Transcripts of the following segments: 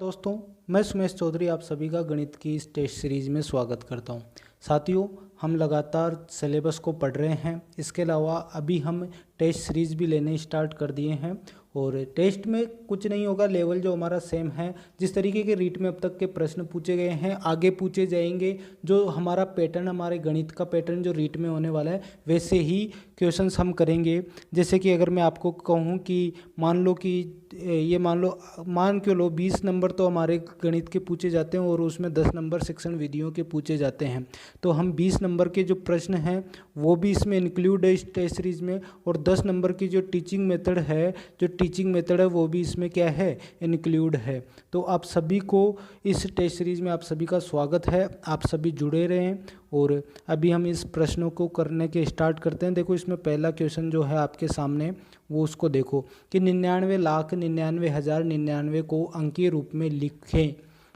दोस्तों, मैं सुमेश चौधरी आप सभी का गणित की इस टेस्ट सीरीज़ में स्वागत करता हूं। साथियों, हम लगातार सिलेबस को पढ़ रहे हैं। इसके अलावा अभी हम टेस्ट सीरीज़ भी लेने स्टार्ट कर दिए हैं और टेस्ट में कुछ नहीं होगा, लेवल जो हमारा सेम है। जिस तरीके के रीट में अब तक के प्रश्न पूछे गए हैं आगे पूछे जाएंगे। जो हमारा पैटर्न, हमारे गणित का पैटर्न जो रीट में होने वाला है वैसे ही क्वेश्चंस हम करेंगे। जैसे कि अगर मैं आपको कहूँ कि मान लो कि ये मान क्यों लो 20 नंबर तो हमारे गणित के पूछे जाते हैं और उसमें 10 नंबर शिक्षण विधियों के पूछे जाते हैं। तो हम 20 नंबर के जो प्रश्न हैं वो भी इसमें इंक्लूड है इस टेस्ट सीरीज में, और 10 नंबर की जो टीचिंग मेथड है वो भी इसमें क्या है, इंक्लूड है। तो आप सभी को इस टेस्ट सीरीज में आप सभी का स्वागत है। आप सभी जुड़े रहें और अभी हम इस प्रश्नों को करने के स्टार्ट करते हैं। देखो, इसमें पहला क्वेश्चन जो है आपके सामने वो उसको देखो कि 99,99,099 को अंकीय रूप में लिखें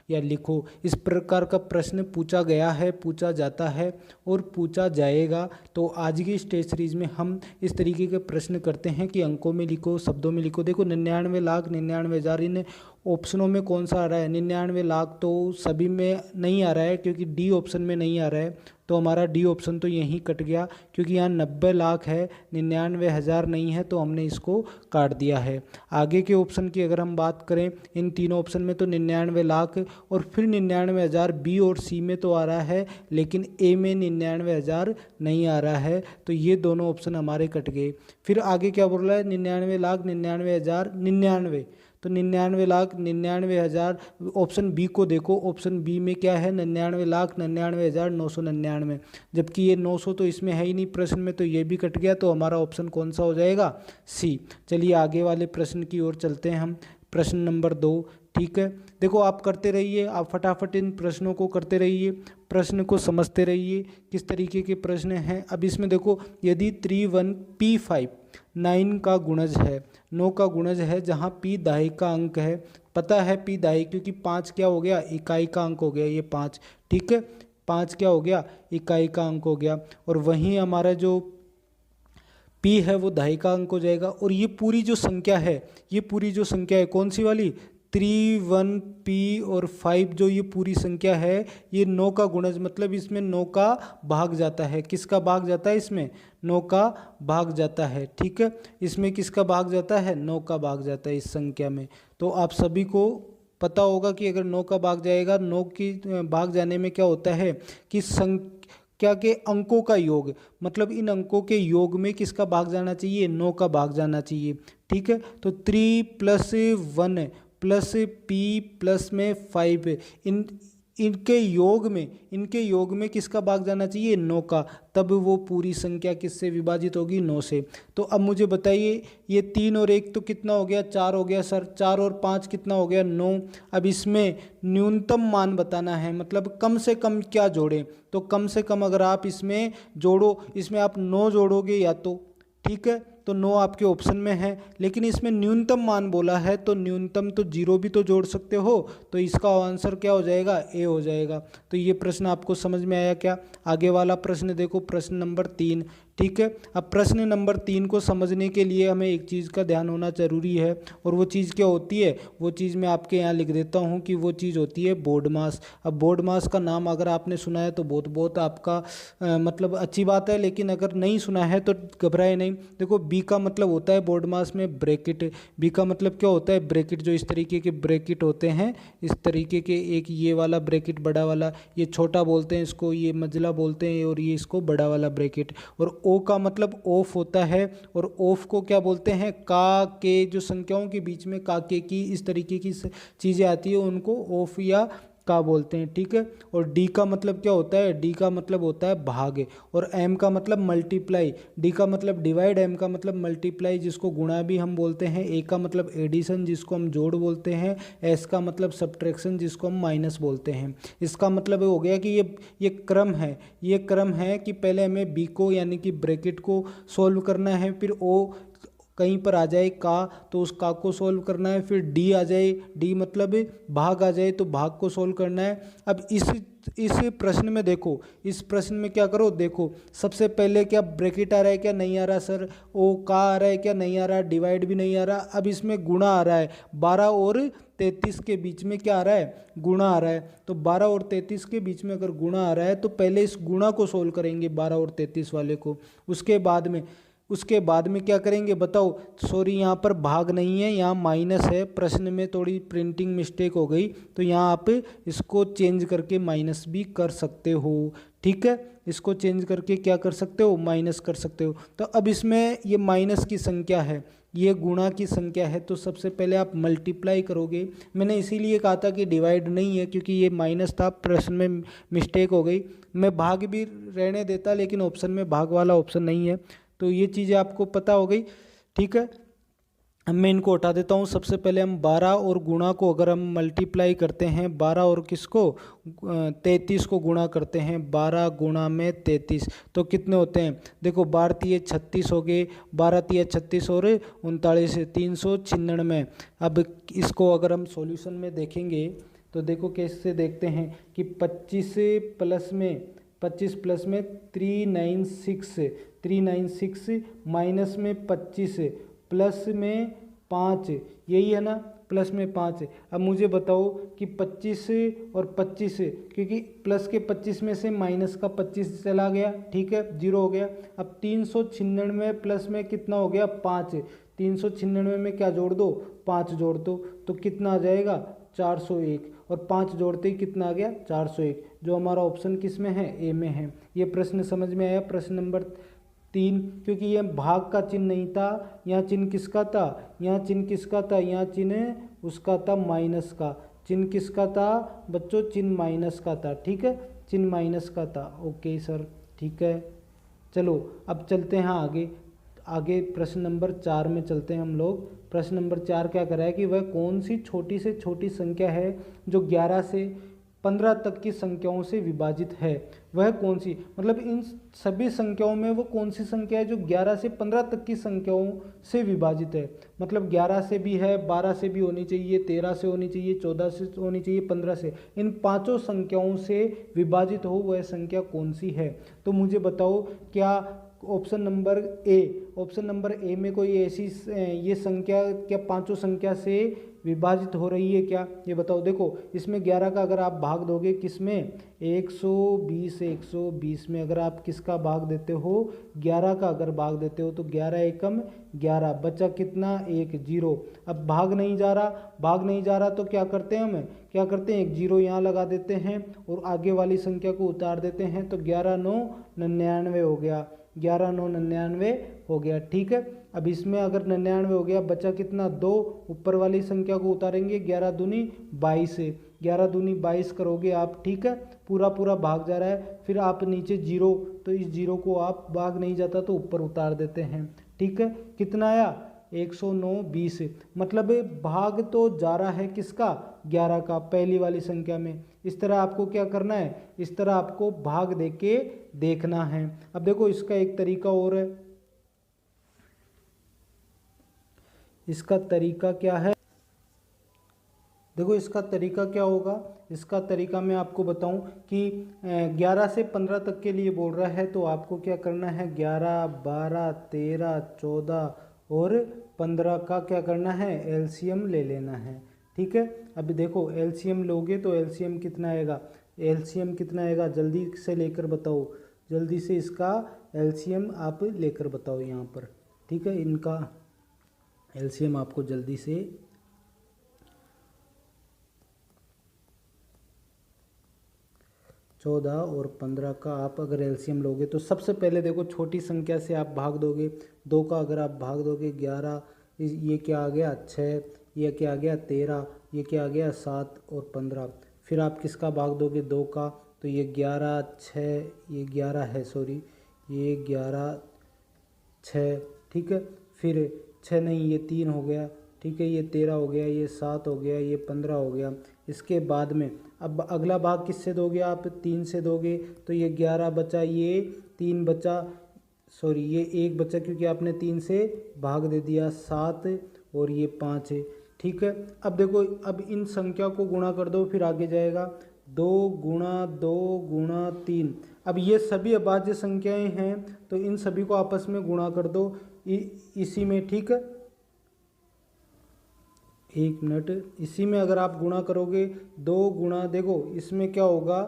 या लिखो। इस प्रकार का प्रश्न पूछा गया है, पूछा जाता है और पूछा जाएगा। तो आज की इस टेस्ट सीरीज में हम इस तरीके के प्रश्न करते हैं कि अंकों में लिखो, शब्दों में लिखो। देखो, 99,99,000 इन ऑप्शनों में कौन सा आ रहा है? 99 लाख तो सभी में नहीं आ रहा है क्योंकि डी ऑप्शन में नहीं आ रहा है। तो हमारा डी ऑप्शन तो यहीं कट गया क्योंकि यहाँ 90 लाख है, 99,000 नहीं है, तो हमने इसको काट दिया है। आगे के ऑप्शन की अगर हम बात करें इन तीनों ऑप्शन में, तो 99 लाख और फिर 99,000 बी और सी में तो आ रहा है, लेकिन ए में 99,000 नहीं आ रहा है। तो ये दोनों ऑप्शन हमारे कट गए। फिर आगे क्या बोल रहा है? 99,99,000 तो 99,99,000 ऑप्शन बी को देखो। ऑप्शन बी में क्या है? 99,99,999, जबकि ये 900 तो इसमें है ही नहीं प्रश्न में, तो ये भी कट गया। तो हमारा ऑप्शन कौन सा हो जाएगा? सी। चलिए आगे वाले प्रश्न की ओर चलते हैं हम। प्रश्न नंबर 2, ठीक है। देखो, आप करते रहिए, आप फटाफट इन प्रश्नों को करते रहिए, प्रश्न को समझते रहिए किस तरीके के प्रश्न हैं। अब इसमें देखो, यदि 31P5 9 का गुणज है, 9 का गुणज है, जहाँ P दाहिक का अंक है। पता है P दाहिक क्योंकि 5 क्या हो गया? इकाई का अंक हो गया ये 5, ठीक है। 5 क्या हो गया? इकाई का अंक हो गया। और वहीं हमारा जो P है वो दाहिक का अंक हो जाएगा। और ये पूरी जो संख्या है, ये पूरी जो संख्या है कौन सी वाली? 31P और 5 जो ये पूरी संख्या है, ये 9 का गुणज, मतलब इसमें 9 का भाग जाता है। किसका भाग जाता है? इसमें 9 का भाग जाता है, ठीक है। इसमें किसका भाग जाता है? 9 का भाग जाता है इस संख्या में। तो आप सभी को पता होगा कि अगर 9 का भाग जाएगा, 9 की भाग जाने में क्या होता है कि संख्या के अंकों का योग, मतलब इन अंकों के योग में किसका भाग जाना चाहिए? 9 का भाग जाना चाहिए, ठीक है। तो 3 + 1 प्लस P प्लस में 5, इनके योग में किसका भाग जाना चाहिए? 9 का। तब वो पूरी संख्या किससे विभाजित होगी? 9 से। तो अब मुझे बताइए, ये 3 और 1 तो कितना हो गया? 4 हो गया सर। 4 और 5 कितना हो गया? 9। अब इसमें न्यूनतम मान बताना है, मतलब कम से कम क्या जोड़ें। तो कम से कम अगर आप इसमें जोड़ो, इसमें आप 9 जोड़ोगे या तो, ठीक है, तो 9 आपके ऑप्शन में है। लेकिन इसमें न्यूनतम मान बोला है, तो न्यूनतम तो 0 भी तो जोड़ सकते हो। तो इसका आंसर क्या हो जाएगा? ए हो जाएगा। तो ये प्रश्न आपको समझ में आया क्या? आगे वाला प्रश्न देखो, प्रश्न नंबर 3, ठीक है। अब प्रश्न नंबर 3 को समझने के लिए हमें एक चीज़ का ध्यान होना जरूरी है, और वो चीज़ क्या होती है? वो चीज़ मैं आपके यहाँ लिख देता हूँ कि वो चीज़ होती है बोर्ड मास। अब बोर्ड मास का नाम अगर आपने सुना है तो बहुत बहुत आपका मतलब अच्छी बात है, लेकिन अगर नहीं सुना है तो घबराए नहीं। देखो, बी का मतलब होता है बोर्ड मास में ब्रैकेट। बी का मतलब क्या होता है? ब्रैकेट। जो इस तरीके के ब्रैकेट होते हैं, इस तरीके के, एक ये वाला ब्रैकेट बड़ा वाला, ये छोटा बोलते हैं इसको, ये मझला बोलते हैं, और ये इसको बड़ा वाला ब्रैकेट। और ओ का मतलब ऑफ होता है, और ऑफ को क्या बोलते हैं? का के, जो संख्याओं के बीच में का के की इस तरीके की चीज़ें आती है उनको ऑफ या का बोलते हैं, ठीक है। और डी का मतलब क्या होता है? डी का मतलब होता है भाग, और एम का मतलब मल्टीप्लाई। डी का मतलब डिवाइड, एम का मतलब मल्टीप्लाई जिसको गुणा भी हम बोलते हैं, ए का मतलब एडिशन जिसको हम जोड़ बोलते हैं, एस का मतलब सब्ट्रैक्शन जिसको हम माइनस बोलते हैं। इसका मतलब हो गया कि ये क्रम है, ये क्रम है कि पहले हमें बी को यानी कि ब्रैकेट को सॉल्व करना है, फिर ओ कहीं पर आ जाए का तो उस का को सोल्व करना है, फिर डी आ जाए, डी मतलब भाग आ जाए तो भाग को सोल्व करना है। अब इस प्रश्न में देखो, इस प्रश्न में क्या करो, देखो सबसे पहले क्या ब्रैकेट आ रहा है क्या नहीं आ रहा सर, ओ का आ रहा है क्या नहीं आ रहा, डिवाइड भी नहीं आ रहा। अब इसमें गुणा आ रहा है, 12 और 33 के बीच में क्या आ रहा है, गुणा आ रहा है। तो 12 और 33 के बीच में अगर गुणा आ रहा है तो पहले इस गुणा को सोल्व करेंगे 12 और 33 वाले को, उसके बाद में क्या करेंगे बताओ। सॉरी यहाँ पर भाग नहीं है, यहाँ माइनस है, प्रश्न में थोड़ी प्रिंटिंग मिस्टेक हो गई, तो यहाँ आप इसको चेंज करके माइनस भी कर सकते हो, ठीक है। इसको चेंज करके क्या कर सकते हो, माइनस कर सकते हो। तो अब इसमें ये माइनस की संख्या है, ये गुणा की संख्या है, तो सबसे पहले आप मल्टीप्लाई करोगे। मैंने इसीलिए कहा था कि डिवाइड नहीं है, क्योंकि ये माइनस था, प्रश्न में मिस्टेक हो गई। मैं भाग भी रहने देता, लेकिन ऑप्शन में भाग वाला ऑप्शन नहीं है, तो ये चीज़ें आपको पता हो गई, ठीक है। अब मैं इनको उठा देता हूँ। सबसे पहले हम 12 और गुणा को अगर हम मल्टीप्लाई करते हैं, 12 और किसको 33 को गुणा करते हैं, 12 गुणा में 33 तो कितने होते हैं, देखो 12 तिये 36 हो गए, 12 तिये 36 और 39 396। अब इसको अगर हम सॉल्यूशन में देखेंगे तो देखो कैसे देखते हैं कि 25 प्लस में 396 माइनस में 25 प्लस में 5, यही है ना, प्लस में 5। अब मुझे बताओ कि 25 और 25, क्योंकि प्लस के 25 में से माइनस का 25 चला गया, ठीक है, 0 हो गया। अब 396 प्लस में कितना हो गया, 5, 396 में क्या जोड़ दो, 5 जोड़ दो, तो कितना आ जाएगा 401, और 5 जोड़ते ही कितना आ गया 401, जो हमारा ऑप्शन किस में है, ए में है। ये प्रश्न समझ में आया, प्रश्न नंबर 3, क्योंकि यह भाग का चिन्ह नहीं था, यहाँ चिन्ह किसका था, यहाँ चिन्ह किसका था, यहाँ चिन्ह उसका था माइनस का, चिन्ह किसका था बच्चों, चिन्ह माइनस का था, ठीक है, चिन्ह माइनस का था। ओके सर, ठीक है। चलो अब चलते हैं आगे प्रश्न नंबर 4 में चलते हैं हम लोग। प्रश्न नंबर 4 क्या कर रहा है कि वह कौन सी छोटी से छोटी संख्या है जो 11 से 15 तक की संख्याओं से विभाजित है, वह कौन सी, मतलब इन सभी संख्याओं में वो कौन सी संख्या है जो 11 से 15 तक की संख्याओं से विभाजित है। मतलब 11 से भी है, 12 से भी होनी चाहिए, 13 से होनी चाहिए, 14 से होनी चाहिए, 15 से, इन पांचों संख्याओं से विभाजित हो वह संख्या कौन सी है। तो मुझे बताओ, क्या ऑप्शन नंबर ए में कोई ऐसी ये संख्या क्या पांचों संख्या से विभाजित हो रही है क्या, ये बताओ। देखो इसमें 11 का अगर आप भाग दोगे किसमें, 120 में अगर आप किसका भाग देते हो, 11 का अगर भाग देते हो तो 11 एकम 11, बचा कितना 1, 0। अब भाग नहीं जा रहा तो क्या करते हैं हम, क्या करते हैं, एक 0 यहाँ लगा देते हैं और आगे वाली संख्या को उतार देते हैं, तो 11 9 99 हो गया, 11 9 99 हो गया, ठीक है। अब इसमें अगर 99 हो गया, बचा कितना 2, ऊपर वाली संख्या को उतारेंगे, 11 दूनी 22, 11 दूनी 22 करोगे आप, ठीक है, पूरा भाग जा रहा है। फिर आप नीचे 0, तो इस 0 को आप भाग नहीं जाता तो ऊपर उतार देते हैं, ठीक है। कितना आया 109 20, मतलब भाग तो जा रहा है किसका, 11 का, पहली वाली संख्या में। इस तरह आपको क्या करना है, इस तरह आपको भाग देके देखना है। अब देखो इसका एक तरीका और है, इसका तरीका क्या है, देखो इसका तरीका क्या होगा, इसका तरीका मैं आपको बताऊं कि 11 से 15 तक के लिए बोल रहा है, तो आपको क्या करना है, 11 12 13 14 और 15 का क्या करना है, एलसीएम ले लेना है, ठीक है। अभी देखो एलसीएम लोगे तो एलसीएम कितना आएगा, जल्दी से लेकर बताओ, जल्दी से इसका एलसीएम आप लेकर बताओ यहाँ पर, ठीक है। इनका एलसीएम आपको जल्दी से, चौदह और 15 का आप अगर एलसीएम लोगे तो सबसे पहले देखो छोटी संख्या से आप भाग दोगे, 2 का अगर आप भाग दोगे 11, ये क्या आ गया 6, ये क्या आ गया 13, ये क्या आ गया 7 और 15। फिर आप किसका भाग दोगे 2 का, तो ये 11 6, ये 11 है सॉरी, ये 11 6, ठीक है। फिर 6 नहीं, ये 3 हो गया, ठीक है, ये 13 हो गया, ये 7 हो गया, ये 15 हो गया। इसके बाद में अब अगला भाग किससे दोगे आप, 3 से दोगे, तो ये 11 बचा, ये 3 बचा, सॉरी ये 1 बचा क्योंकि आपने 3 से भाग दे दिया, 7 और ये 5 है, ठीक है। अब देखो, अब इन संख्या को गुणा कर दो, फिर आगे जाएगा 2 गुणा 2 गुणा 3। अब ये सभी अभाज्य संख्याएं हैं तो इन सभी को आपस में गुणा कर दो इसी में, ठीक है। 1 मिनट, इसी में अगर आप गुणा करोगे 2 गुणा, देखो इसमें क्या होगा,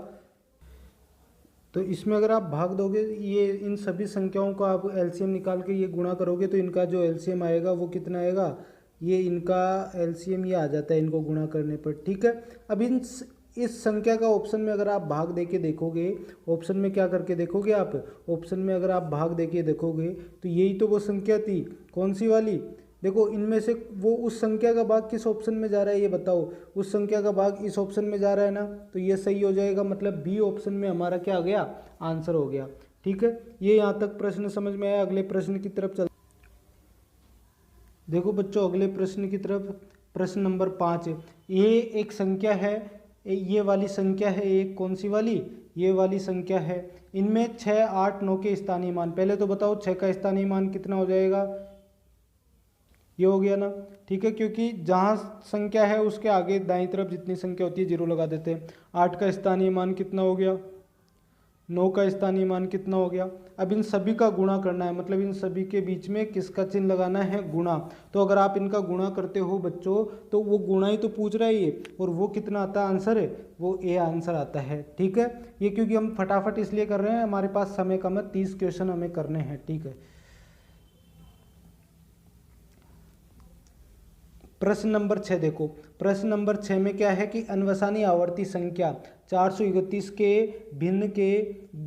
तो इसमें अगर आप भाग दोगे ये इन सभी संख्याओं को आप एलसीएम निकाल के ये गुणा करोगे तो इनका जो एलसीएम आएगा वो कितना आएगा, ये इनका एलसीएम ये आ जाता है इनको गुणा करने पर, ठीक है। अब इस संख्या का ऑप्शन में अगर आप भाग दे के देखोगे, ऑप्शन में क्या करके देखोगे आप, ऑप्शन में अगर आप भाग दे के देखोगे तो यही तो वो संख्या थी, कौन सी वाली, देखो इनमें से वो उस संख्या का भाग किस ऑप्शन में जा रहा है ये बताओ, उस संख्या का भाग इस ऑप्शन में जा रहा है ना, तो ये सही हो जाएगा, मतलब बी ऑप्शन में हमारा क्या आ गया, आंसर हो गया, ठीक है। ये यहाँ तक प्रश्न समझ में आया। अगले प्रश्न की तरफ चल, देखो बच्चों अगले प्रश्न की तरफ, प्रश्न नंबर 5, ये एक संख्या है, ये वाली संख्या है, एक कौन सी वाली, ये वाली संख्या है, इनमें 6, 8, 9 के स्थानीय मान, पहले तो बताओ 6 का स्थानीय मान कितना हो जाएगा, ये हो गया ना, ठीक है, क्योंकि जहाँ संख्या है उसके आगे दाईं तरफ जितनी संख्या होती है 0 लगा देते हैं। 8 का स्थानीय मान कितना हो गया, 9 का स्थानीय मान कितना हो गया। अब इन सभी का गुणा करना है, मतलब इन सभी के बीच में किसका चिन्ह लगाना है, गुणा। तो अगर आप इनका गुणा करते हो बच्चों तो वो गुणा ही तो पूछ रहा है ये, और वो कितना आता है आंसर है, वो ए आंसर आता है, ठीक है। ये क्योंकि हम फटाफट इसलिए कर रहे हैं, हमारे पास समय कम है, 30 क्वेश्चन हमें करने हैं, ठीक है। प्रश्न नंबर 6 देखो, प्रश्न नंबर 6 में क्या है कि अनवसानी आवर्ती संख्या 431 के भिन्न के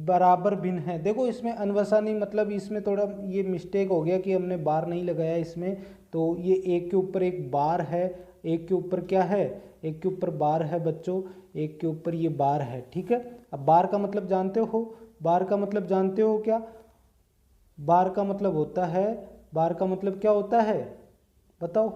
बराबर भिन्न है। देखो इसमें अनवसानी मतलब इसमें थोड़ा ये मिस्टेक हो गया कि हमने बार नहीं लगाया इसमें, तो ये एक के ऊपर एक बार है, एक के ऊपर क्या है, एक के ऊपर बार है बच्चों, एक के ऊपर ये बार है, ठीक है। अब बार का मतलब जानते हो, बार का मतलब जानते हो क्या, बार का मतलब होता है, बार का मतलब क्या होता है बताओ,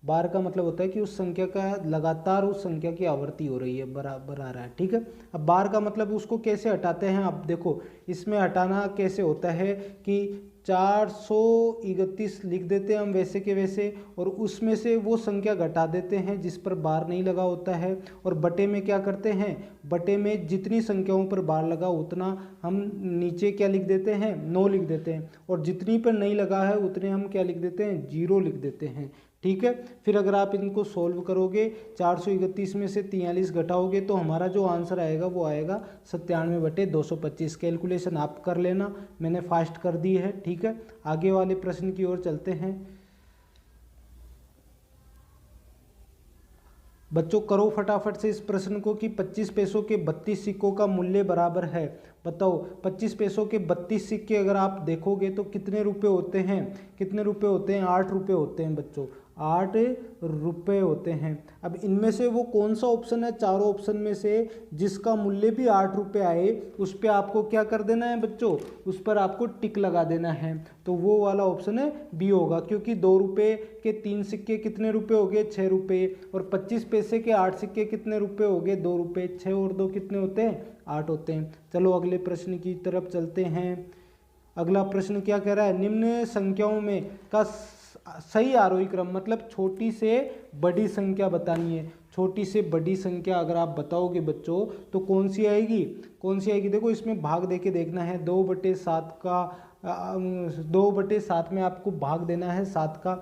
बार का मतलब होता है कि उस संख्या का लगातार उस संख्या की आवृत्ति हो रही है, बराबर आ रहा है, ठीक है। अब बार का मतलब उसको कैसे हटाते हैं, अब देखो इसमें हटाना कैसे होता है कि 431 लिख देते हैं हम वैसे के वैसे, और उसमें से वो संख्या घटा देते हैं जिस पर बार नहीं लगा होता है, और बटे में क्या करते हैं, बटे में जितनी संख्याओं पर बार लगा उतना हम नीचे क्या लिख देते हैं, 9 लिख देते हैं, और जितनी पर नहीं लगा है उतने हम क्या लिख देते हैं, 0 लिख देते हैं, ठीक है। फिर अगर आप इनको सोल्व करोगे 431 में से 43 घटाओगे तो हमारा जो आंसर आएगा वो आएगा 97/225। कैलकुलेशन आप कर लेना, मैंने फास्ट कर दी है, ठीक है। आगे वाले प्रश्न की ओर चलते हैं बच्चों, करो फटाफट से इस प्रश्न को कि 25 पैसों के 32 सिक्कों का मूल्य बराबर है, बताओ 25 पैसों के 32 सिक्के अगर आप देखोगे तो कितने रुपए होते हैं, कितने रुपए होते हैं, 8 रुपये होते हैं बच्चों, 8 रुपये होते हैं। अब इनमें से वो कौन सा ऑप्शन है, चारों ऑप्शन में से जिसका मूल्य भी 8 रुपये आए उस पर आपको क्या कर देना है बच्चों, उस पर आपको टिक लगा देना है, तो वो वाला ऑप्शन है बी होगा, क्योंकि 2 रुपये के 3 सिक्के कितने रुपए हो गए, 6 रुपये, और 25 पैसे के 8 सिक्के कितने रुपए हो गए, 2 रुपये, 6 और 2 कितने होते हैं, 8 होते हैं। चलो अगले प्रश्न की तरफ चलते हैं। अगला प्रश्न क्या कह रहा है, निम्न संख्याओं में का सही आरोही क्रम, मतलब छोटी से बड़ी संख्या बतानी है, छोटी से बड़ी संख्या अगर आप बताओगे बच्चों तो कौन सी आएगी, कौन सी आएगी, देखो इसमें भाग देके देखना है, 2/7 का 2/7 में आपको भाग देना है 7 का,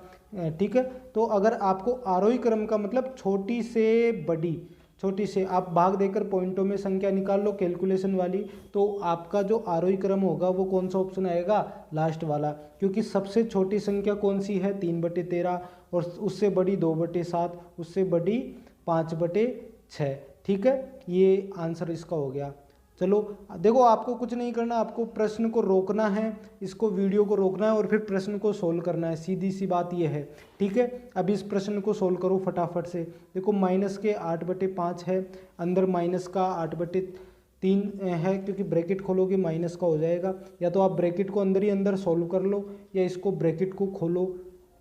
ठीक है। तो अगर आपको आरोही क्रम का मतलब छोटी से बड़ी, छोटी से आप भाग देकर पॉइंटों में संख्या निकाल लो कैलकुलेशन वाली, तो आपका जो आरोही क्रम होगा वो कौन सा ऑप्शन आएगा, लास्ट वाला, क्योंकि सबसे छोटी संख्या कौन सी है 3/13, और उससे बड़ी 2/7, उससे बड़ी 5/6, ठीक है। ये आंसर इसका हो गया। चलो देखो आपको कुछ नहीं करना, आपको प्रश्न को रोकना है, इसको वीडियो को रोकना है और फिर प्रश्न को सोल्व करना है, सीधी सी बात ये है, ठीक है। अब इस प्रश्न को सोल्व करो फटाफट से। देखो माइनस के 8/5 है, अंदर माइनस का 8/3 है, क्योंकि ब्रैकेट खोलोगे माइनस का हो जाएगा, या तो आप ब्रैकेट को अंदर ही अंदर सोल्व कर लो या इसको ब्रैकेट को खोलो,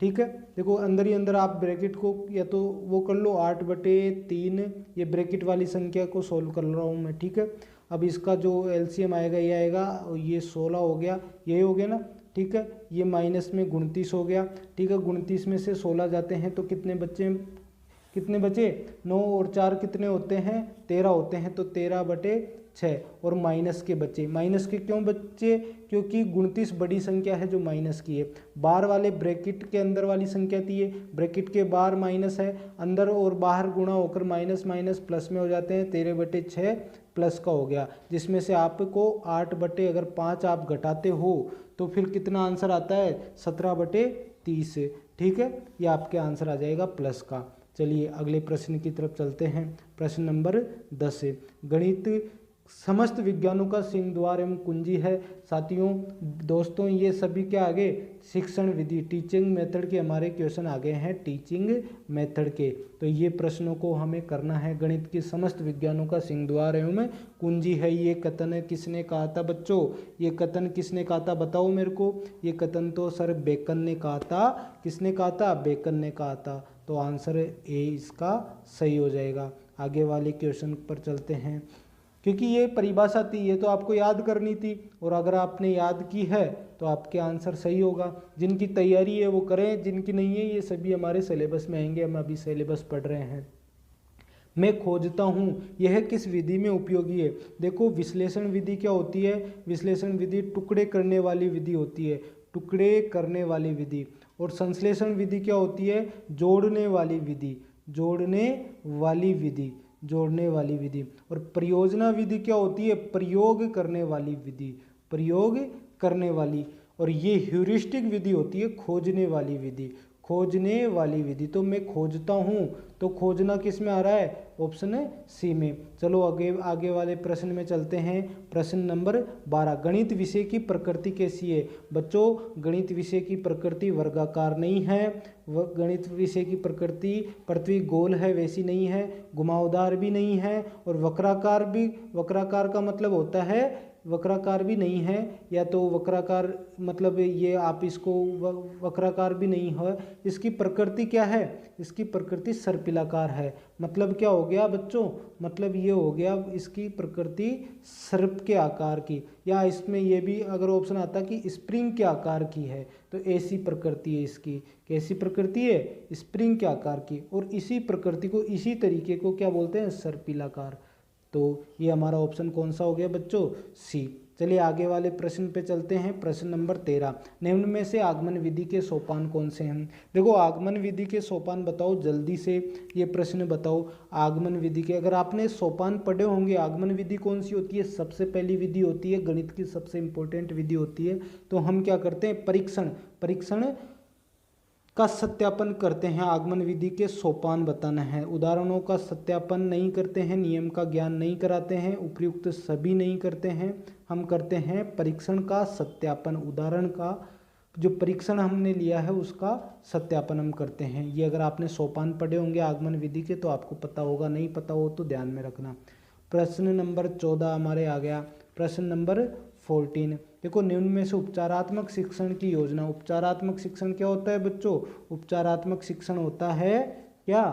ठीक है। देखो अंदर ही अंदर आप ब्रैकेट को या तो वो कर लो 8/3, ये ब्रैकेट वाली संख्या को सोल्व कर रहा हूँ मैं, ठीक है। अब इसका जो एलसीएम आएगा ये आएगा, ये 16 हो गया, ये हो गया ना, ठीक है। ये माइनस में 29 हो गया, ठीक है। 29 में से 16 जाते हैं तो कितने बचे, 9 और 4 कितने होते हैं, 13 होते हैं, तो 13/6 और माइनस के बचे। माइनस के क्यों बचे, क्योंकि 29 बड़ी संख्या है जो माइनस की है। बाहर वाले ब्रैकेट के अंदर वाली संख्या थी ये, ब्रैकेट के बाहर माइनस है, अंदर और बाहर गुणा होकर माइनस माइनस प्लस में हो जाते हैं। 13/6 प्लस का हो गया, जिसमें से आपको 8/5 आप घटाते हो तो फिर कितना आंसर आता है, 17/30, ठीक है। ये आपके आंसर आ जाएगा प्लस का। चलिए अगले प्रश्न की तरफ चलते हैं। प्रश्न नंबर 10 है, गणित समस्त विज्ञानों का सिंह द्वार एवं कुंजी है। साथियों दोस्तों ये सभी क्या आगे, शिक्षण विधि टीचिंग मेथड के हमारे क्वेश्चन आ गए हैं, टीचिंग मेथड के। तो ये प्रश्नों को हमें करना है। गणित की समस्त विज्ञानों का सिंह द्वार एवं कुंजी है, ये कथन किसने कहा था बच्चों, ये कथन किसने कहा था बताओ मेरे को। ये कथन तो सर बेकन ने कहा था। किसने कहा था, बेकन ने कहा था। तो आंसर ए इसका सही हो जाएगा। आगे वाले क्वेश्चन पर चलते हैं, क्योंकि ये परिभाषा थी, ये तो आपको याद करनी थी, और अगर आपने याद की है तो आपके आंसर सही होगा। जिनकी तैयारी है वो करें, जिनकी नहीं है ये सभी हमारे सिलेबस में आएंगे, हम अभी सिलेबस पढ़ रहे हैं। मैं खोजता हूँ यह किस विधि में उपयोगी है। देखो विश्लेषण विधि क्या होती है, विश्लेषण विधि टुकड़े करने वाली विधि होती है, टुकड़े करने वाली विधि। और संश्लेषण विधि क्या होती है, जोड़ने वाली विधि, जोड़ने वाली विधि, जोड़ने वाली विधि। और प्रयोजना विधि क्या होती है, प्रयोग करने वाली विधि, प्रयोग करने वाली। और ये ह्यूरिस्टिक विधि होती है, खोजने वाली विधि, खोजने वाली विधि। तो मैं खोजता हूँ, तो खोजना किस में आ रहा है, ऑप्शन सी में। चलो आगे वाले प्रश्न में चलते हैं। प्रश्न नंबर 12, गणित विषय की प्रकृति कैसी है। बच्चों गणित विषय की प्रकृति वर्गाकार नहीं है, गणित विषय की प्रकृति पृथ्वी गोल है वैसी नहीं है, घुमावदार भी नहीं है, और वक्राकार भी, वक्राकार का मतलब होता है वक्राकार भी नहीं है, या तो वक्राकार मतलब ये आप इसको वक्राकार भी नहीं है। इसकी प्रकृति क्या है, इसकी प्रकृति सर्पिलाकार है। मतलब क्या हो गया बच्चों, मतलब ये हो गया इसकी प्रकृति सर्प के आकार की, या इसमें ये भी अगर ऑप्शन आता कि स्प्रिंग के आकार की है, तो ऐसी प्रकृति है इसकी। कैसी प्रकृति है, स्प्रिंग के आकार की। और इसी प्रकृति को, इसी तरीके को क्या बोलते हैं, सर्पिलाकार। तो ये हमारा ऑप्शन कौन सा हो गया बच्चों, सी। चलिए आगे वाले प्रश्न पे चलते हैं। प्रश्न नंबर 13, निम्न में से आगमन विधि के सोपान कौन से हैं। देखो आगमन विधि के सोपान बताओ जल्दी से, ये प्रश्न बताओ आगमन विधि के। अगर आपने सोपान पढ़े होंगे, आगमन विधि कौन सी होती है, सबसे पहली विधि होती है, गणित की सबसे इंपॉर्टेंट विधि होती है। तो हम क्या करते हैं, परीक्षण का सत्यापन करते हैं। आगमन विधि के सोपान बताना है, उदाहरणों का सत्यापन नहीं करते हैं, नियम का ज्ञान नहीं कराते हैं, उपयुक्त सभी नहीं करते हैं। हम करते हैं परीक्षण का सत्यापन, उदाहरण का जो परीक्षण हमने लिया है उसका सत्यापन हम करते हैं। ये अगर आपने सोपान पढ़े होंगे आगमन विधि के तो आपको पता होगा, नहीं पता हो तो ध्यान में रखना। प्रश्न नंबर 14 हमारे आ गया। प्रश्न नंबर 14, देखो निम्न में से उपचारात्मक शिक्षण की योजना। उपचारात्मक शिक्षण क्या होता है बच्चों, उपचारात्मक शिक्षण होता है क्या,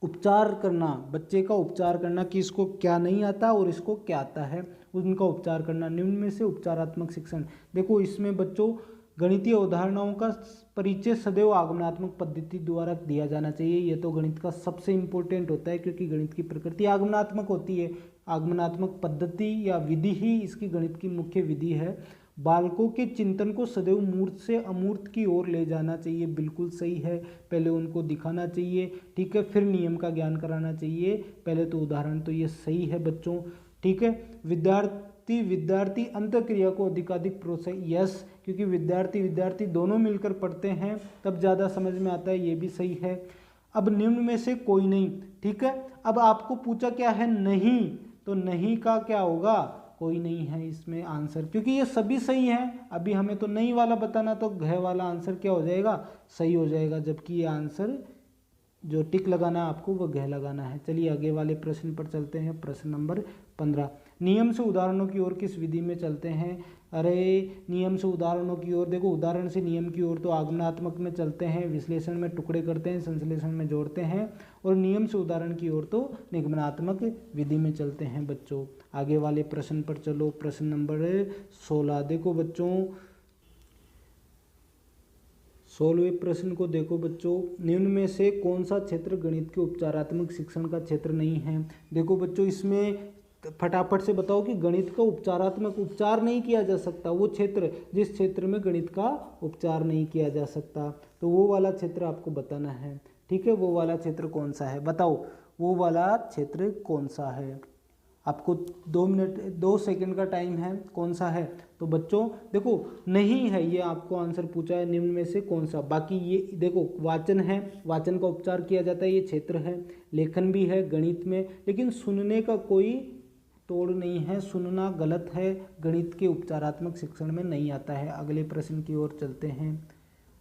उपचार करना, बच्चे का उपचार करना कि इसको क्या नहीं आता और इसको क्या आता है, उनका उपचार करना। निम्न में से उपचारात्मक शिक्षण, देखो इसमें बच्चों गणितीय अवधारणाओं का परिचय सदैव आगमनात्मक पद्धति द्वारा दिया जाना चाहिए। ये तो गणित का सबसे इम्पोर्टेंट होता है, क्योंकि गणित की प्रकृति आगमनात्मक होती है। आगमनात्मक पद्धति या विधि ही इसकी गणित की मुख्य विधि है। बालकों के चिंतन को सदैव मूर्त से अमूर्त की ओर ले जाना चाहिए, बिल्कुल सही है। पहले उनको दिखाना चाहिए, ठीक है, फिर नियम का ज्ञान कराना चाहिए, पहले तो उदाहरण, तो ये सही है बच्चों, ठीक है। विद्यार्थी अंतःक्रिया को अधिकाधिक प्रोत्साहित, यस, क्योंकि विद्यार्थी दोनों मिलकर पढ़ते हैं तब ज़्यादा समझ में आता है, ये भी सही है। अब निम्न में से कोई नहीं, ठीक है। अब आपको पूछा क्या है, नहीं, तो नहीं का क्या होगा, कोई नहीं है इसमें आंसर, क्योंकि ये सभी सही हैं। अभी हमें तो नहीं वाला बताना, तो घ वाला आंसर क्या हो जाएगा, सही हो जाएगा, जबकि ये आंसर जो टिक लगाना है आपको वो घ लगाना है। चलिए आगे वाले प्रश्न पर चलते हैं। प्रश्न नंबर 15, नियम से उदाहरणों की ओर किस विधि में चलते हैं? अरे नियम से उदाहरणों की ओर, देखो उदाहरण से नियम की ओर तो आगमनात्मक में चलते हैं, विश्लेषण में टुकड़े करते हैं, संश्लेषण में जोड़ते हैं, और नियम से उदाहरण की ओर तो निगमनात्मक विधि में चलते हैं बच्चों। आगे वाले प्रश्न पर चलो। प्रश्न नंबर 16, देखो बच्चों 16वें प्रश्न को देखो बच्चों, निम्न में से कौन सा क्षेत्र गणित के उपचारात्मक शिक्षण का क्षेत्र नहीं है? देखो बच्चों इसमें फटाफट से बताओ कि गणित का उपचारात्मक उपचार नहीं किया जा सकता, वो क्षेत्र जिस क्षेत्र में गणित का उपचार नहीं किया जा सकता, तो वो वाला क्षेत्र आपको बताना है। ठीक है, वो वाला क्षेत्र कौन सा है बताओ, वो वाला क्षेत्र कौन सा है? आपको 2 सेकंड का टाइम है। कौन सा है? तो बच्चों देखो नहीं है, ये आपको आंसर पूछा है निम्न में से कौन सा। बाकी ये देखो वाचन है, वाचन का उपचार किया जाता है, ये क्षेत्र है। लेखन भी है गणित में, लेकिन सुनने का कोई तोड़ नहीं है, सुनना गलत है, गणित के उपचारात्मक शिक्षण में नहीं आता है। अगले प्रश्न की ओर चलते हैं।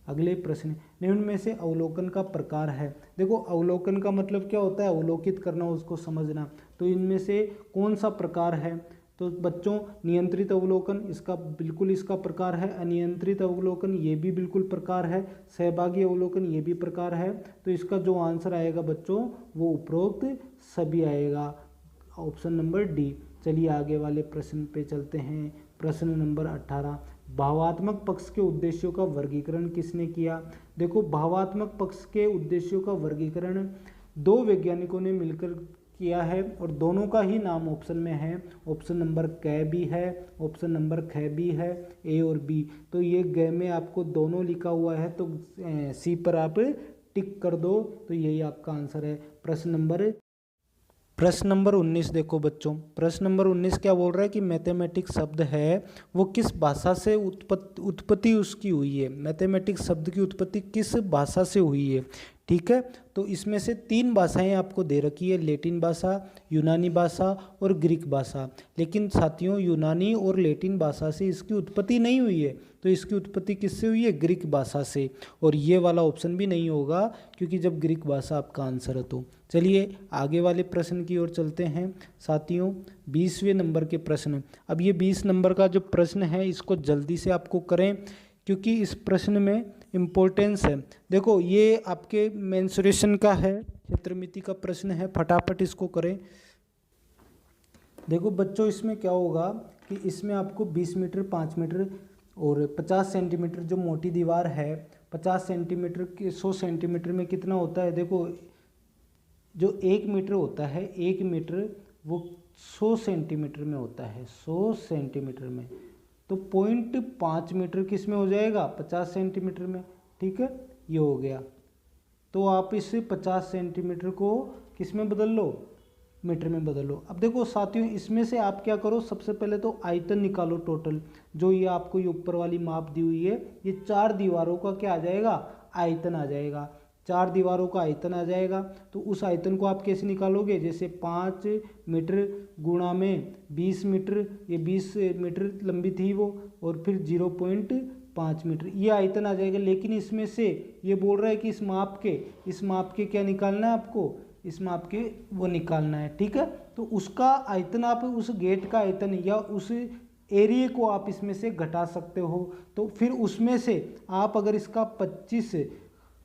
अगले प्रश्न, निम्न में से अवलोकन का प्रकार है। देखो अवलोकन का मतलब क्या होता है? अवलोकित करना, उसको समझना। तो इनमें से कौन सा प्रकार है? तो बच्चों नियंत्रित अवलोकन इसका बिल्कुल इसका प्रकार है, अनियंत्रित अवलोकन ये भी बिल्कुल प्रकार है, सहभागी अवलोकन ये भी प्रकार है। तो इसका जो आंसर आएगा बच्चों वो उपरोक्त सभी आएगा, ऑप्शन नंबर डी। चलिए आगे वाले प्रश्न पे चलते हैं। प्रश्न नंबर 18, भावात्मक पक्ष के उद्देश्यों का वर्गीकरण किसने किया? देखो भावात्मक पक्ष के उद्देश्यों का वर्गीकरण 2 वैज्ञानिकों ने मिलकर किया है, और दोनों का ही नाम ऑप्शन में है। ऑप्शन नंबर क भी है, ऑप्शन नंबर ख भी है, ए और बी। तो ये ग में आपको दोनों लिखा हुआ है, तो सी पर आप टिक कर दो, तो यही आपका आंसर है। प्रश्न नंबर 19 देखो बच्चों, प्रश्न नंबर 19 क्या बोल रहा है कि मैथमेटिक्स शब्द है वो किस भाषा से उत्पत्ति उसकी हुई है? मैथमेटिक्स शब्द की उत्पत्ति किस भाषा से हुई है? ठीक है, तो इसमें से 3 भाषाएं आपको दे रखी है, लैटिन भाषा, यूनानी भाषा और ग्रीक भाषा। लेकिन साथियों यूनानी और लैटिन भाषा से इसकी उत्पत्ति नहीं हुई है, तो इसकी उत्पत्ति किससे हुई है? ग्रीक भाषा से। और ये वाला ऑप्शन भी नहीं होगा, क्योंकि जब ग्रीक भाषा आपका आंसर है तो। चलिए आगे वाले प्रश्न की ओर चलते हैं साथियों। 20वें नंबर के प्रश्न। अब ये 20 नंबर का जो प्रश्न है इसको जल्दी से आपको करें, क्योंकि इस प्रश्न में इम्पोर्टेंस है। देखो ये आपके मेंसुरेशन का है, क्षेत्रमिति का प्रश्न है, फटाफट इसको करें। देखो बच्चों इसमें क्या होगा कि इसमें आपको 20 मीटर, 5 मीटर और 50 सेंटीमीटर जो मोटी दीवार है, 50 सेंटीमीटर के 100 सेंटीमीटर में कितना होता है? देखो जो 1 मीटर होता है, 1 मीटर वो 100 सेंटीमीटर में होता है, 100 सेंटीमीटर में। तो 0.5 मीटर किस में हो जाएगा? 50 सेंटीमीटर में। ठीक है, ये हो गया। तो आप इस 50 सेंटीमीटर को किस में बदल लो? मीटर में बदल लो। अब देखो साथियों इसमें से आप क्या करो, सबसे पहले तो आयतन निकालो टोटल, जो ये आपको ये ऊपर वाली माप दी हुई है, ये 4 दीवारों का क्या आ जाएगा? आयतन आ जाएगा। 4 दीवारों का आयतन आ जाएगा। तो उस आयतन को आप कैसे निकालोगे? जैसे 5 मीटर गुणा में 20 मीटर, ये 20 मीटर लंबी थी वो, और फिर 0.5 मीटर, ये आयतन आ जाएगा। लेकिन इसमें से ये बोल रहा है कि इस माप के क्या निकालना है आपको? इस माप के वो निकालना है। ठीक है, तो उसका आयतन आप उस गेट का आयतन या उस एरिया को आप इसमें से घटा सकते हो। तो फिर उसमें से आप अगर इसका 25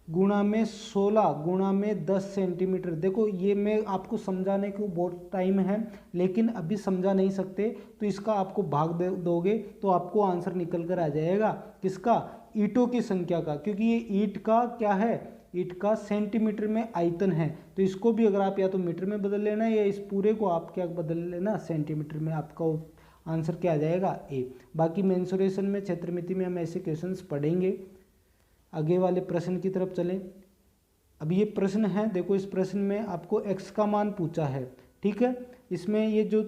गुणा में 16 गुणा में 10 सेंटीमीटर, देखो ये मैं आपको समझाने को बहुत टाइम है, लेकिन अभी समझा नहीं सकते, तो इसका आपको भाग दोगे तो आपको आंसर निकल कर आ जाएगा। किसका? ईंटों की संख्या का, क्योंकि ये ईंट का क्या है? ईंट का सेंटीमीटर में आयतन है। तो इसको भी अगर आप या तो मीटर में बदल लेना, या इस पूरे को आप क्या बदल लेना? सेंटीमीटर में। आपका आंसर क्या आ जाएगा? ए। बाकी मेंसुरेशन में, क्षेत्रमिति में हम ऐसे क्वेश्चंस पढ़ेंगे। आगे वाले प्रश्न की तरफ चलें। अब ये प्रश्न है, देखो इस प्रश्न में आपको x का मान पूछा है। ठीक है, इसमें ये जो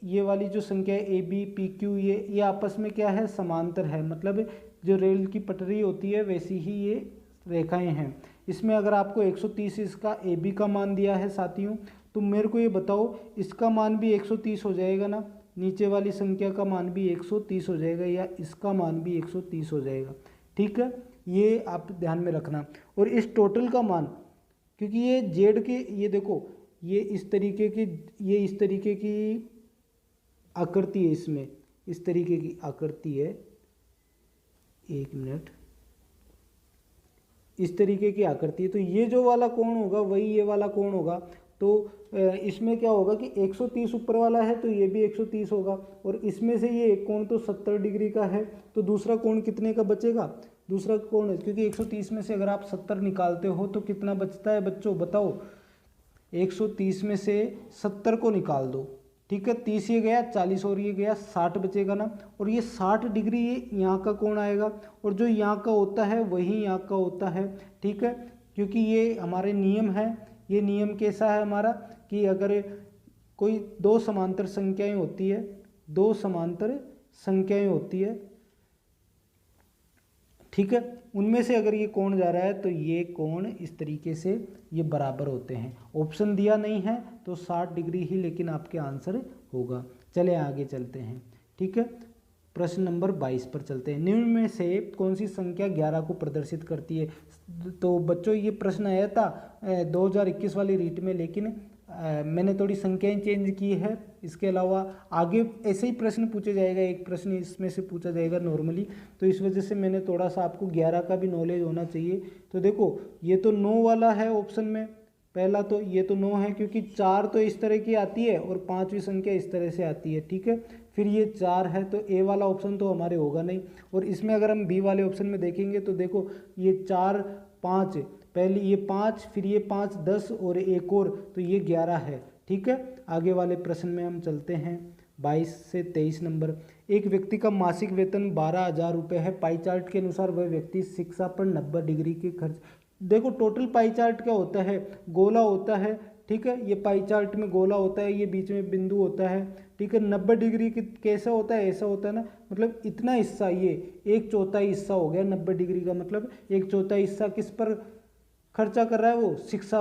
ये वाली जो संख्या है ए बी पी क्यू, ये आपस में क्या है? समांतर है। मतलब जो रेल की पटरी होती है वैसी ही ये रेखाएं हैं। इसमें अगर आपको 130 इसका ए बी का मान दिया है साथियों, तो मेरे को ये बताओ इसका मान भी 130 हो जाएगा ना? नीचे वाली संख्या का मान भी 130 हो जाएगा, या इसका मान भी 130 हो जाएगा। ठीक है, ये आप ध्यान में रखना। और इस टोटल का मान क्योंकि ये जेड के, ये देखो ये इस तरीके की आकृति है, इसमें इस तरीके की आकृति है, एक मिनट, इस तरीके की आकृति है। तो ये जो वाला कोण होगा वही ये वाला कोण होगा। तो इसमें क्या होगा कि 130 ऊपर वाला है तो ये भी 130 होगा, और इसमें से ये एक कोण तो 70 डिग्री का है, तो दूसरा कोण कितने का बचेगा? दूसरा कोण, क्योंकि 130 में से अगर आप 70 निकालते हो तो कितना बचता है बच्चों, बताओ। 130 में से 70 को निकाल दो, ठीक है, 30 ये गया, 40 और ये गया, 60 बचेगा ना। और ये 60 डिग्री ये यहाँ का कोण आएगा, और जो यहाँ का होता है वही यहाँ का होता है, ठीक है। क्योंकि ये हमारे नियम है, ये नियम कैसा है हमारा कि अगर कोई दो समांतर संख्याएं होती है, दो समांतर संख्याएं होती है, ठीक है, उनमें से अगर ये कोण जा रहा है तो ये कोण इस तरीके से ये बराबर होते हैं। ऑप्शन दिया नहीं है तो 60 डिग्री ही लेकिन आपके आंसर होगा। चले आगे चलते हैं, ठीक है, प्रश्न नंबर 22 पर चलते हैं। निम्न में से कौन सी संख्या 11 को प्रदर्शित करती है? तो बच्चों ये प्रश्न आया था 2021 वाली रीट में, लेकिन मैंने थोड़ी संख्याएं चेंज की है। इसके अलावा आगे ऐसे ही प्रश्न पूछे जाएगा, एक प्रश्न इसमें से पूछा जाएगा नॉर्मली, तो इस वजह से मैंने थोड़ा सा आपको 11 का भी नॉलेज होना चाहिए। तो देखो ये तो 9 वाला है ऑप्शन में, पहला तो ये तो 9 है, क्योंकि 4 तो इस तरह की आती है और 5वीं संख्या इस तरह से आती है, ठीक है। फिर ये 4 है तो ए वाला ऑप्शन तो हमारे होगा नहीं। और इसमें अगर हम बी वाले ऑप्शन में देखेंगे तो देखो ये 4 5, पहले ये 5, फिर ये 5 10 और एक और, तो ये 11 है, ठीक है। आगे वाले प्रश्न में हम चलते हैं 22 से 23 नंबर। एक व्यक्ति का मासिक वेतन 12,000 रुपये है। पाई चार्ट के अनुसार वह व्यक्ति शिक्षा पर 90 डिग्री के खर्च, देखो टोटल पाई चार्ट क्या होता है, गोला होता है, ठीक है। ये पाई चार्ट में गोला होता है, ये बीच में बिंदु होता है, ठीक है। 90 डिग्री कैसा होता है, ऐसा होता है ना, मतलब इतना हिस्सा, ये 1/4 हिस्सा हो गया 90 डिग्री का, मतलब 1/4 हिस्सा किस पर खर्चा कर रहा है वो, शिक्षा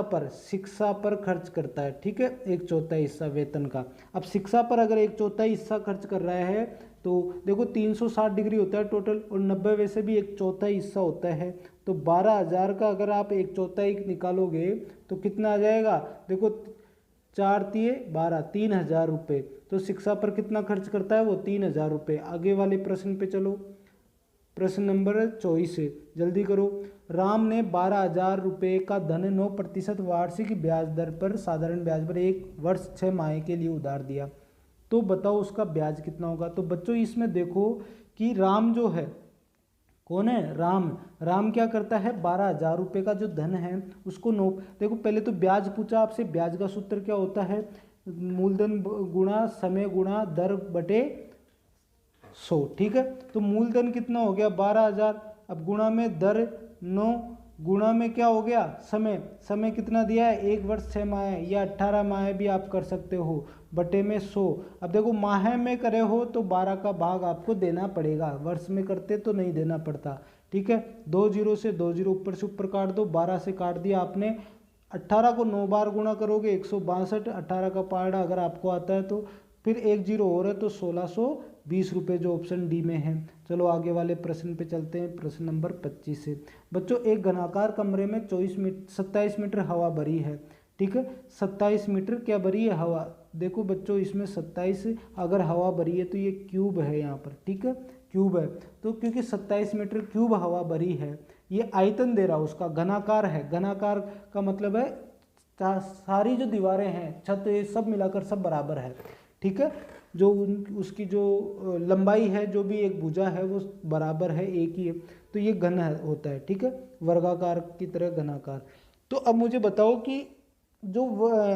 पर खर्च करता है, ठीक है, 1/4 हिस्सा वेतन का। अब शिक्षा पर अगर 1/4 हिस्सा खर्च कर रहा है तो देखो 360 डिग्री होता है टोटल, और 90 वैसे भी 1/4 हिस्सा होता है। तो 12,000 का अगर आप 1/4 निकालोगे तो कितना आ जाएगा, देखो 4 तिये 12, 3,000 रुपये। तो शिक्षा पर कितना खर्च करता है वो, 3,000 रुपये। आगे वाले प्रश्न पे चलो, प्रश्न नंबर 24, जल्दी करो। राम ने 12,000 रुपये का धन 9% वार्षिक ब्याज दर पर, साधारण ब्याज पर 1 वर्ष 6 माह के लिए उधार दिया, तो बताओ उसका ब्याज कितना होगा। तो बच्चों इसमें देखो कि राम जो है, कौन है, राम क्या करता है, 12,000 रुपये का जो धन है उसको देखो पहले तो ब्याज पूछा आपसे, ब्याज का सूत्र क्या होता है, मूलधन गुणा समय गुणा दर बटे 100, ठीक है। तो मूलधन कितना हो गया 12,000, अब गुणा में दर 9, गुणा में क्या हो गया समय कितना दिया है, 1 वर्ष 6 माह या 18 माह भी आप कर सकते हो, बटे में 100। अब देखो माह में करे हो तो 12 का भाग आपको देना पड़ेगा, वर्ष में करते तो नहीं देना पड़ता, ठीक है। 2 जीरो से 2 जीरो ऊपर से ऊपर काट दो, 12 से काट दिया आपने। 18 को 9 बार गुणा करोगे 162, 18 का पहाड़ा अगर आपको आता है तो, फिर 1 जीरो और है तो 1620 रुपये जो ऑप्शन डी में है। चलो आगे वाले प्रश्न पे चलते हैं, प्रश्न नंबर 25 से। बच्चों एक घनाकार कमरे में 27 मीटर हवा भरी है, ठीक है, 27 मीटर क्या भरी है, हवा। देखो बच्चों इसमें 27 अगर हवा भरी है तो ये क्यूब है यहाँ पर, ठीक है, क्यूब है। तो क्योंकि 27 मीटर क्यूब हवा भरी है, ये आयतन दे रहा है उसका, घनाकार है, घनाकार का मतलब है सारी जो दीवारें हैं, छत, ये सब मिलाकर सब बराबर है, ठीक है। जो उसकी जो लंबाई है, जो भी एक भुजा है वो बराबर है, एक ही है, तो ये घन होता है, ठीक है, वर्गाकार की तरह घनाकार। तो अब मुझे बताओ कि जो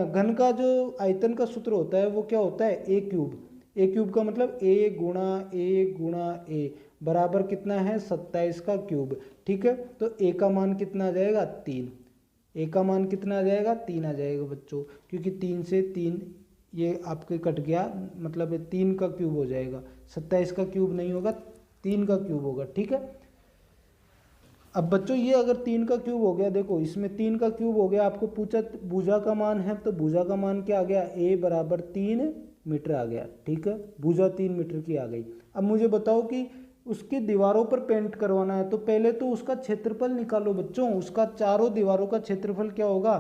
घन का जो आयतन का सूत्र होता है वो क्या होता है, ए क्यूब। ए क्यूब का मतलब ए गुणा ए बराबर कितना है, 27 का क्यूब, ठीक है। तो ए का मान कितना आ जाएगा, 3, ए का मान कितना आ जाएगा, 3 आ जाएगा बच्चों, क्योंकि 3 से 3 ये आपके कट गया, मतलब 3 का क्यूब हो जाएगा, 27 का क्यूब नहीं होगा, 3 का क्यूब होगा, ठीक है। अब बच्चों ये अगर 3 का क्यूब हो गया, देखो इसमें 3 का क्यूब हो गया, आपको पूछा भुजा का मान है, तो भुजा का मान क्या आ गया, ए बराबर 3 मीटर आ गया, ठीक है, भुजा 3 मीटर की आ गई। अब मुझे बताओ कि उसकी दीवारों पर पेंट करवाना है तो पहले तो उसका क्षेत्रफल निकालो बच्चों। उसका चारों दीवारों का क्षेत्रफल क्या होगा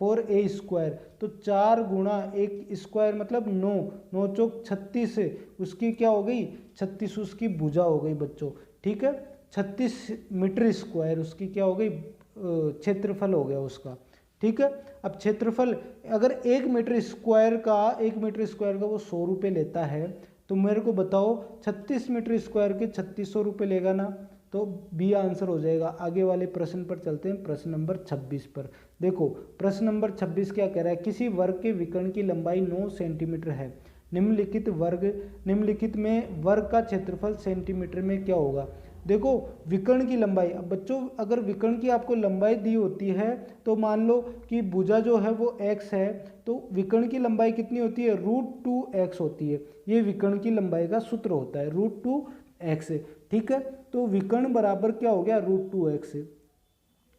4a²। तो 4 गुणा 1 स्क्वायर मतलब 9, 9 चौक 36 है, उसकी क्या हो गई 36 उसकी भुजा हो गई बच्चों। ठीक है, 36 मीटर स्क्वायर उसकी क्या हो गई क्षेत्रफल हो गया उसका। ठीक है, अब क्षेत्रफल अगर 1 मीटर स्क्वायर का वो 100 रुपये लेता है तो मेरे को बताओ 36 मीटर स्क्वायर के 3600 रुपये लेगा ना, तो बी आंसर हो जाएगा। आगे वाले प्रश्न पर चलते हैं, प्रश्न नंबर 26 पर। देखो प्रश्न नंबर 26 क्या कह रहा है, किसी वर्ग के विकर्ण की लंबाई 9 सेंटीमीटर है, निम्नलिखित में वर्ग का क्षेत्रफल सेंटीमीटर में क्या होगा। देखो विकर्ण की लंबाई, अब बच्चों अगर विकर्ण की आपको लंबाई दी होती है तो मान लो कि भुजा जो है वो x है, तो विकर्ण की लंबाई कितनी होती है √2x होती है। ये विकर्ण की लंबाई का सूत्र होता है √2x। ठीक है, तो विकर्ण बराबर क्या हो गया √2x,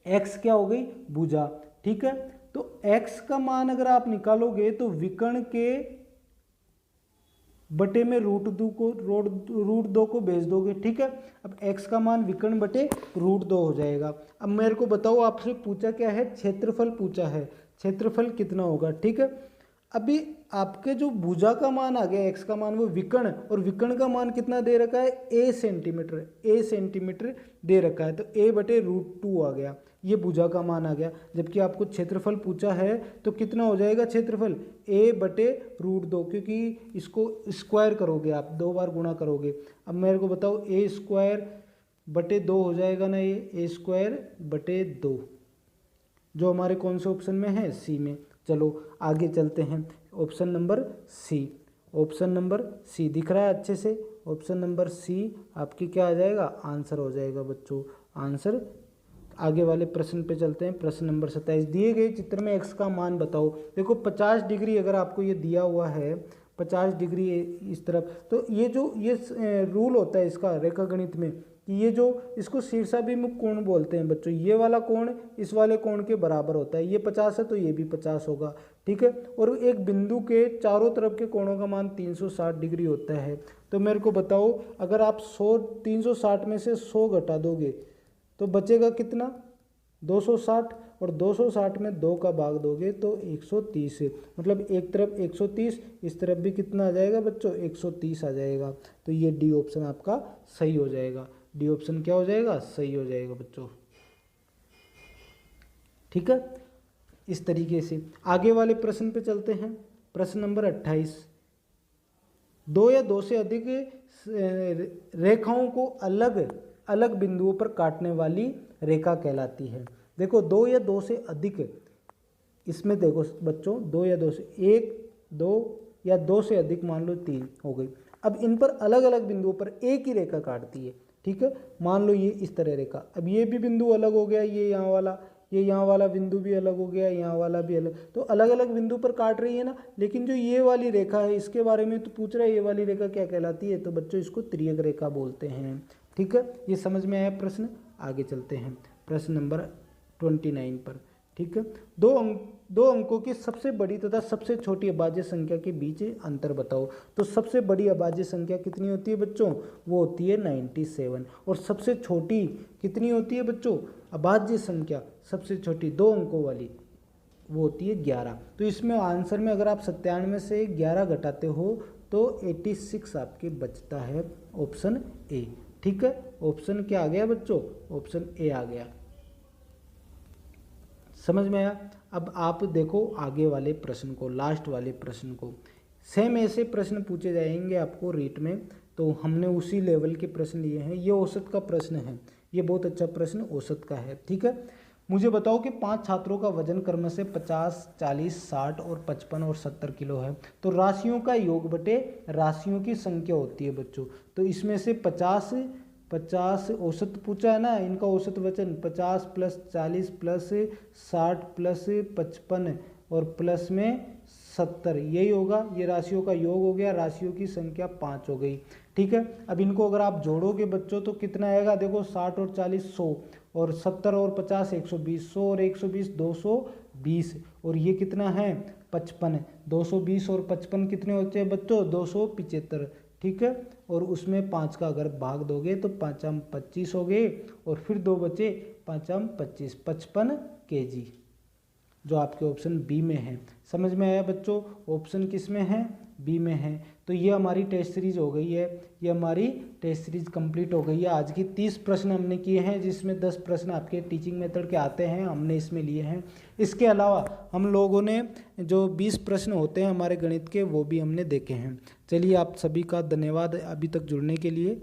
x क्या हो गई भुजा। ठीक है, तो x का मान अगर आप निकालोगे तो विकर्ण के बटे में √2 को भेज दोगे। ठीक है, अब x का मान विकर्ण बटे √2 हो जाएगा। अब मेरे को बताओ, आपसे पूछा क्या है क्षेत्रफल पूछा है, क्षेत्रफल कितना होगा। ठीक है, अभी आपके जो भुजा का मान आ गया x का मान वो विकर्ण, और विकर्ण का मान कितना दे रखा है a सेंटीमीटर दे रखा है, तो a बटे √2 आ गया, ये भुजा का मान आ गया। जबकि आपको क्षेत्रफल पूछा है तो कितना हो जाएगा क्षेत्रफल a बटे √2, क्योंकि इसको स्क्वायर करोगे आप, 2 बार गुणा करोगे। अब मेरे को बताओ a² बटे 2 हो जाएगा ना, ये a² बटे 2 जो हमारे कौन से ऑप्शन में है सी में। चलो आगे चलते हैं, ऑप्शन नंबर सी दिख रहा है अच्छे से, ऑप्शन नंबर सी आपकी क्या आ जाएगा आंसर हो जाएगा बच्चों, आंसर। आगे वाले प्रश्न पे चलते हैं, प्रश्न नंबर 27, दिए गए चित्र में x का मान बताओ। देखो 50 डिग्री अगर आपको ये दिया हुआ है 50 डिग्री इस तरफ, तो ये रूल होता है इसका रेखा गणित में कि ये जो इसको शीर्षाभिमुख कोण बोलते हैं बच्चों, ये वाला कोण इस वाले कोण के बराबर होता है, ये 50 है तो ये भी 50 होगा। ठीक है, और एक बिंदु के चारों तरफ के कोणों का मान 360 डिग्री होता है। तो मेरे को बताओ अगर आप 360 में से 100 घटा दोगे तो बचेगा कितना 260, और 260 में 2 का भाग दोगे तो 130 है, मतलब एक तरफ 130, इस तरफ भी कितना आ जाएगा बच्चों 130 आ जाएगा। तो ये डी ऑप्शन आपका सही हो जाएगा, डी ऑप्शन क्या हो जाएगा सही हो जाएगा बच्चों। ठीक है, इस तरीके से आगे वाले प्रश्न पे चलते हैं, प्रश्न नंबर 28, 2 या 2 से अधिक रेखाओं को अलग अलग बिंदुओं पर काटने वाली रेखा कहलाती है। देखो 2 या 2 से अधिक, इसमें देखो बच्चों 2 या 2 से 1, 2 या 2 से अधिक मान लो 3 हो गई। अब इन पर अलग अलग बिंदुओं पर एक ही रेखा काटती है। ठीक है, मान लो ये इस तरह रेखा, अब ये भी बिंदु अलग हो गया, ये यहाँ वाला बिंदु भी अलग हो गया, यहाँ वाला भी अलग, तो अलग अलग बिंदु पर काट रही है ना। लेकिन जो ये वाली रेखा है इसके बारे में तो पूछ रहा है, ये वाली रेखा क्या कहलाती है, तो बच्चों इसको त्रियक रेखा बोलते हैं। ठीक है, ये समझ में आया प्रश्न। आगे चलते हैं प्रश्न नंबर 29 पर। ठीक है, दो अंकों की सबसे बड़ी तथा सबसे छोटी अभाज्य संख्या के बीच अंतर बताओ। तो सबसे बड़ी अभाज्य संख्या कितनी होती है बच्चों, वो होती है 97, और सबसे छोटी कितनी होती है बच्चों अभाज्य संख्या, सबसे छोटी 2 अंकों वाली वो होती है 11। तो इसमें आंसर में अगर आप 97 से 11 घटाते हो तो 86 आपके बचता है, ऑप्शन ए। ठीक है, ऑप्शन क्या आ गया बच्चों, ऑप्शन ए आ गया। समझ में आया। अब आप देखो आगे वाले प्रश्न को, लास्ट वाले प्रश्न को, सेम ऐसे प्रश्न पूछे जाएंगे आपको रीट में, तो हमने उसी लेवल के प्रश्न लिए हैं। ये औसत का प्रश्न है, ये बहुत अच्छा प्रश्न औसत का है। ठीक है, मुझे बताओ कि 5 छात्रों का वजन क्रम से 50, 40, 60 और 55 और 70 किलो है, तो राशियों का योग बटे राशियों की संख्या होती है बच्चों। तो इसमें से 50 औसत पूछा है ना, इनका औसत वजन 50 + 40 + 60 + 55 और प्लस में 70, यही होगा। ये राशियों का योग हो गया, राशियों की संख्या 5 हो गई। ठीक है, अब इनको अगर आप जोड़ोगे बच्चों तो कितना आएगा, देखो 60 और 40 100, और 70 और 50 120, 100 और 120 220, और ये कितना है 55, 220 और 55 कितने होते हैं बच्चों 275। ठीक है, और उसमें 5 का अगर भाग दोगे तो 5 25 हो गए, और फिर 2 बचे, 5 25, 55 kg, जो आपके ऑप्शन बी में है। समझ में आया बच्चों, ऑप्शन किस में है, बी में है। तो ये हमारी टेस्ट सीरीज हो गई है, ये हमारी टेस्ट सीरीज कंप्लीट हो गई है। आज की 30 प्रश्न हमने किए हैं, जिसमें 10 प्रश्न आपके टीचिंग मेथड के आते हैं, हमने इसमें लिए हैं। इसके अलावा हम लोगों ने जो 20 प्रश्न होते हैं हमारे गणित के, वो भी हमने देखे हैं। चलिए, आप सभी का धन्यवाद अभी तक जुड़ने के लिए।